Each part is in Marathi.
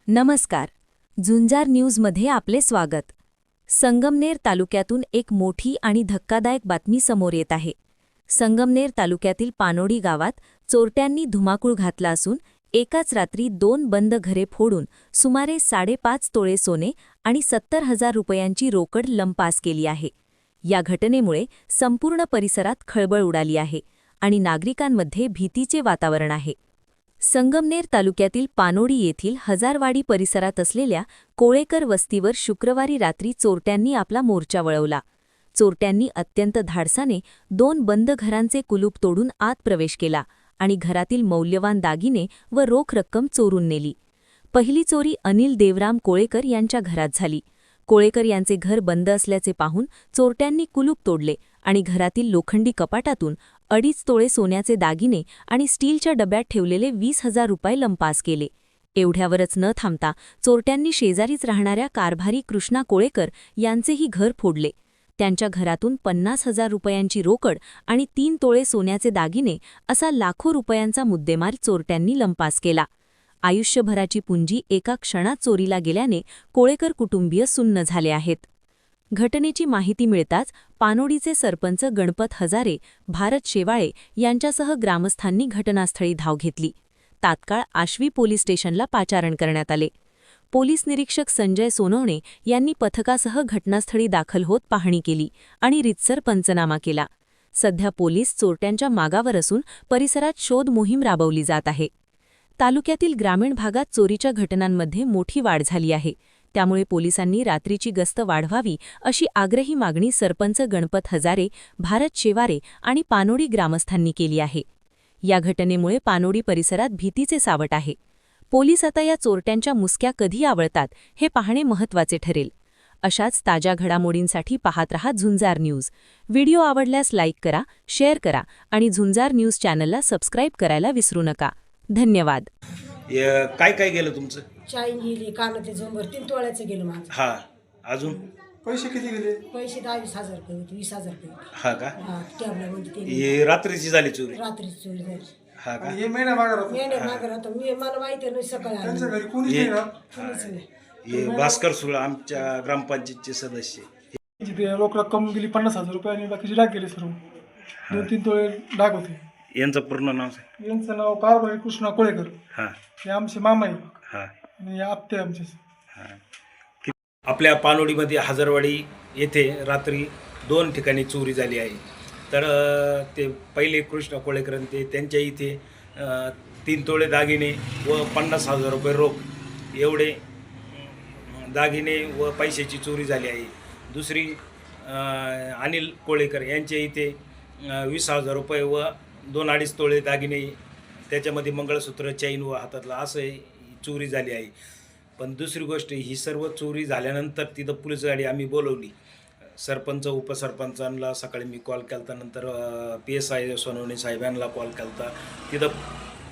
नमस्कार. झुंजार न्यूजमध्ये आपले स्वागत. संगमनेर तालुक्यातून एक मोठी आणि धक्कादायक बातमी समोर येत आहे. संगमनेर तालुक्यातील पानोडी गावात चोरट्यांनी धुमाकूळ घातला असून एकाच रात्री 2 बंद घरे फोडून सुमारे 5.5 तोळे सोने आणि 70,000 रुपयांची रोकड लंपास केली आहे. या घटनेमुळे संपूर्ण परिसरात खळबळ उडाली आहे आणि नागरिकांमध्ये भीतीचे वातावरण आहे. संगमनेर तालुक्यातील पानोडी येथील हजारवाडी परिसरात असलेल्या कोळेकर वस्तीवर शुक्रवारी रात्री चोरट्यांनी आपला मोर्चा वळवला. चोरट्यांनी अत्यंत धाडसाने 2 बंद घरांचे कुलूप तोडून आत प्रवेश केला आणि घरातील मौल्यवान दागिने व रोख रक्कम चोरून नेली. पहिली चोरी अनिल देवराम कोळेकर यांच्या घरात झाली. कोळेकर यांचे घर बंद असल्याचे पाहून चोरट्यांनी कुलूप तोडले आणि घरातील लोखंडी कपाटातून 2.5 तोळे सोन्याचे दागिने आणि स्टीलच्या डब्यात ठेवलेले 20,000 रुपये लंपास केले. एवढ्यावरच न थांबता चोरट्यांनी शेजारीच राहणाऱ्या कारभारी कृष्णा कोळेकर यांचेही घर फोडले. त्यांच्या घरातून 50,000 रुपयांची रोकड आणि 3 तोळे सोन्याचे दागिने असा लाखो रुपयांचा मुद्देमाल चोरट्यांनी लंपास केला. आयुष्यभराची पुंजी एका क्षणात चोरीला गेल्याने कोळेकर कुटुंबीय सुन्न झाले आहेत. घटनेची माहिती मिळताच पानोडीचे सरपंच गणपत हजारे, भारत शेवाळे यांच्यासह ग्रामस्थांनी घटनास्थळी धाव घेतली. तात्काळ आश्वी पोलीस स्टेशनला पाचारण करण्यात आले. पोलीस निरीक्षक संजय सोनवणे यांनी पथकासह घटनास्थळी दाखल होत पाहणी केली आणि रीतसर पंचनामा केला. सध्या पोलीस चोरट्यांच्या मागावर असून परिसरात शोध मोहीम राबवली जात आहे. तालुक्यातील ग्रामीण भागात चोरीच्या घटनांमध्ये मोठी वाढ झाली आहे. त्यामुळे पोलिसांनी रात्रीची गस्त वाढवावी अशी आग्रही मागणी सरपंच गणपत हजारे, भारत शेवारे आणि पानोडी ग्रामस्थांनी केली आहे. या घटनेमुळे पानोडी परिसरात भीतीचे सावट आहे. पोलीस आता या चोरट्यांच्या मुसक्या कधी आवळतात हे पाहणे महत्त्वाचे ठरेल. अशाच ताज्या घडामोडींसाठी पाहत रहा झुंजार न्यूज. व्हिडिओ आवडल्यास लाईक करा, शेअर करा आणि झुंजार न्यूज चॅनलला सबस्क्राईब करायला विसरू नका. धन्यवाद. काय काय गेलं तुमचं? चाईन गेली, कानातले झुंबर 3 तोळ्याचं गेलं माझं. हा, अजून पैसे किती गेले? पैसे 20,000 रुपये होते, 20,000 रुपये होते. हा का? हा, टॅबलामध्ये ते हे रात्रीची झाली चोरी? रात्री चोरी झाली. हा का? हे महिना मागा राहतो. मी नाही मागं राहतो, मला माहिती नाही सकाळी आली. त्यांच्या घरी कोणीच नाही ना. कोणीच नाही. हे भास्कर सुळ आमच्या ग्रामपंचायतचे सदस्य. जिथे लोक रक्कम गेली 50,000 रुपये आणि बाकीचे डाग गेले सर्व. 2-3 तोळे डाग होते. यांचं पूर्ण नाव सांग. यांचं नाव कारभारी कृष्णा कोळेकर. हा हे आमचे मामा आहे हा आणि हे आप्ते आमचे. हा. आपल्या पानोडीमध्ये हजारवाडी येथे रात्री 2 ठिकाणी चोरी झाली आहे. तर ते पहिले कृष्णा कोळेकर ते त्यांच्या इथे 3 तोळे दागिने व 50,000 रुपये रोख एवढे दागिने व पैशाची चोरी झाली आहे. दुसरी अनिल कोळेकर यांच्या इथे 20,000 रुपये व 2-2.5 तोळे दागिने, त्याच्यामध्ये मंगळसूत्र, चैन व हातातला असं चोरी झाली आहे. पण दुसरी गोष्ट, ही सर्व चोरी झाल्यानंतर तिथं पोलीस गाडी आम्ही बोलवली. सरपंच, उपसरपंचांना सकाळी मी कॉल केला, नंतर PSI सोनवणे साहेबांना कॉल केला. तिथं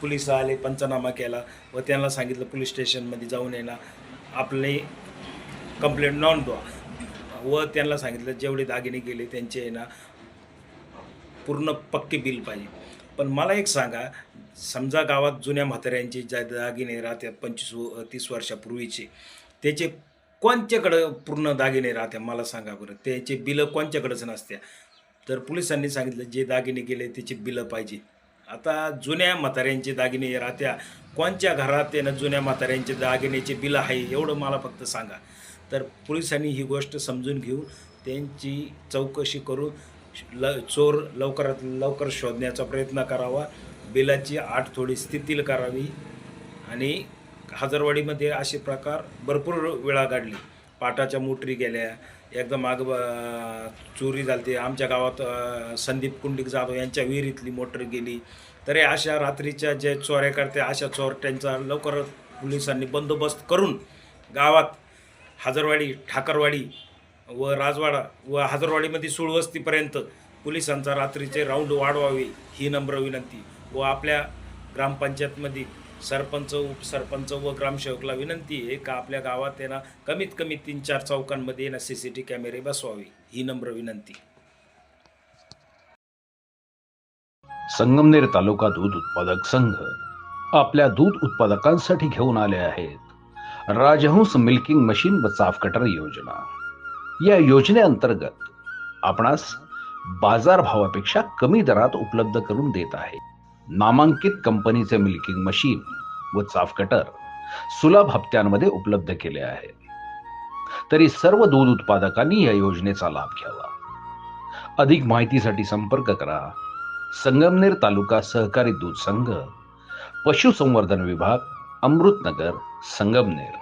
पोलिस आले, पंचनामा केला व त्यांना सांगितलं पोलीस स्टेशनमध्ये जाऊन येणार आपले कंप्लेंट नोंदवा व त्यांना सांगितलं जेवढे दागिने गेले त्यांचे आहे ना पूर्ण पक्के बिल पाहिजे. पण मला एक सांगा, समजा गावात जुन्या म्हाताऱ्यांचे ज्या दागिने राहत्या 25-30 वर्षापूर्वीचे, त्याचे कोणत्याकडं पूर्ण दागिने राहत्या मला सांगा बरं. त्याचे बिलं कोणत्याकडंच नसत्या. तर पोलिसांनी सांगितलं जे दागिने गेले त्याचे बिलं पाहिजे. आता जुन्या म्हाताऱ्यांचे दागिने राहत्या, कोणत्या घरात आहे ना जुन्या म्हाताऱ्यांचे दागिन्याचे बिलं आहे एवढं मला फक्त सांगा. तर पोलिसांनी ही गोष्ट समजून घेऊन त्यांची चौकशी करून चोर लवकरात लवकर शोधण्याचा प्रयत्न करावा. बिलाची आठतोडी स्थिती करावी. आणि हजारवाडीमध्ये असे प्रकार भरपूर वेळा घडले. पाटाच्या मोटरी गेल्या, एकदम माग चोरी झाली. आमच्या गावात संदीप कुंडिक जाधव यांच्या विहिरीतली मोटर गेली. तर अशा रात्रीच्या जे चोऱ्या करते अशा चोरट्यांचा लवकर पोलिसांनी बंदोबस्त करून गावात हजारवाडी, ठाकरवाडी व राजवाडा व हजारवाडीमध्ये सुळवस्तीपर्यंत पोलिसांचा रात्रीचे राऊंड वाढवावे ही नम्र विनंती. व आपल्या ग्रामपंचायतमध्ये सरपंच, उपसरपंच व ग्रामसेवकला विनंती आहे का आपल्या गावात त्यांना कमीत कमी 3-4 चौकांमध्ये ना CCTV कॅमेरे बसवावे ही नम्र विनंती. संगमनेर तालुका दूध उत्पादक संघ आपल्या दूध उत्पादकांसाठी घेऊन आले आहेत राजहंस मिल्किंग मशीन व चाफ कटर योजना. या योजनेअंतर्गत आपणास बाजारभावापेक्षा कमी दरात उपलब्ध करून देत आहे. नामांकित कंपनीचे मिल्किंग मशीन व चाफ कटर सुलभ हप्त्यांमध्ये उपलब्ध केले आहे. तरी सर्व दूध उत्पादकांनी या योजनेचा लाभ घ्यावा. अधिक माहितीसाठी संपर्क करा संगमनेर तालुका सहकारी दूध संघ, पशुसंवर्धन विभाग, अमृतनगर, संगमनेर.